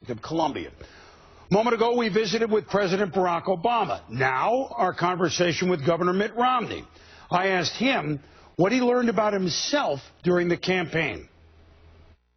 of Columbia. A moment ago, we visited with President Barack Obama. Now, our conversation with Governor Mitt Romney. I asked him what he learned about himself during the campaign.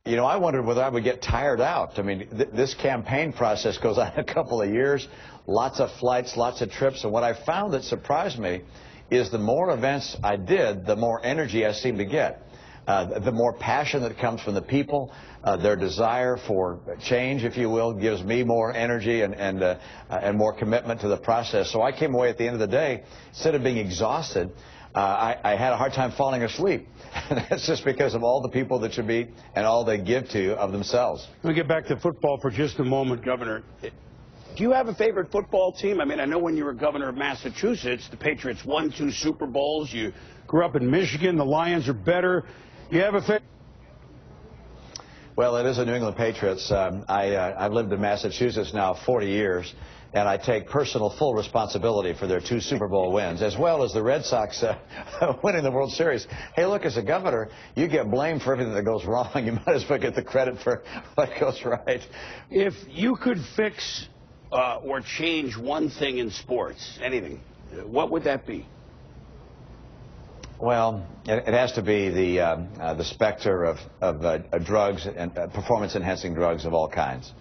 You know, I wondered whether I would get tired out. I mean, this campaign process goes on a couple of years, lots of flights, lots of trips, and what I found that surprised me is the more events I did, the more energy I seemed to get. The more passion that comes from the people, their desire for change, if you will, gives me more energy and more commitment to the process. So I came away at the end of the day, instead of being exhausted, I had a hard time falling asleep. And that's just because of all the people that you meet and all they give to you of themselves. Let me get back to football for just a moment, Governor. Do you have a favorite football team? I mean, I know when you were governor of Massachusetts, the Patriots won 2 Super Bowls. You grew up in Michigan. The Lions are better. You have a favorite? Well, it is the New England Patriots. I've lived in Massachusetts now 40 years, and I take personal full responsibility for their 2 Super Bowl wins, as well as the Red Sox winning the World Series. Hey, look, as a governor, you get blamed for everything that goes wrong. You might as well get the credit for what goes right. If you could fix or change one thing in sports, anything, what would that be? Well, it has to be the specter of drugs and performance-enhancing drugs of all kinds.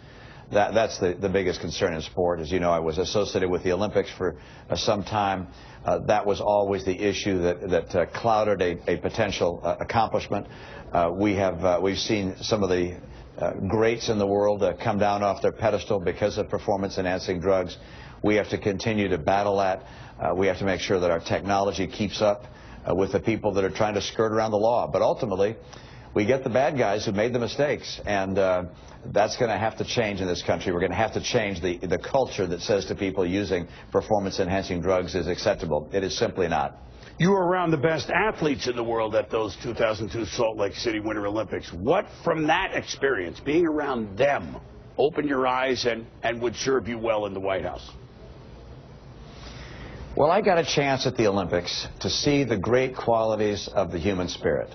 That's the biggest concern in sport. As you know, I was associated with the Olympics for some time. That was always the issue that clouded a potential accomplishment. We've seen some of the greats in the world come down off their pedestal because of performance-enhancing drugs. We have to continue to battle that. We have to make sure that our technology keeps up with the people that are trying to skirt around the law. But ultimately, we get the bad guys who made the mistakes, and that's going to have to change in this country. We're going to have to change the culture that says to people using performance-enhancing drugs is acceptable. It is simply not. You were around the best athletes in the world at those 2002 Salt Lake City Winter Olympics. What from that experience, being around them, opened your eyes and would serve you well in the White House? Well, I got a chance at the Olympics to see the great qualities of the human spirit.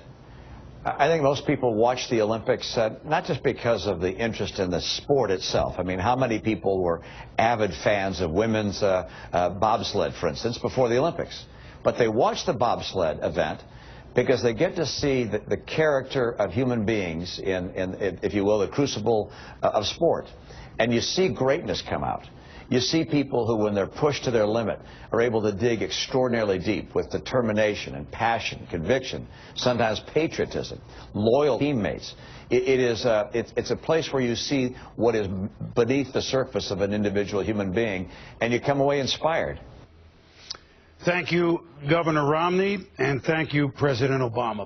I think most people watch the Olympics not just because of the interest in the sport itself. I mean, how many people were avid fans of women's bobsled, for instance, before the Olympics? But they watch the bobsled event because they get to see the character of human beings in, if you will, the crucible of sport. And you see greatness come out. You see people who, when they're pushed to their limit, are able to dig extraordinarily deep with determination and passion, conviction, sometimes patriotism, loyal teammates. It's a place where you see what is beneath the surface of an individual human being, and you come away inspired. Thank you, Governor Romney, and thank you, President Obama.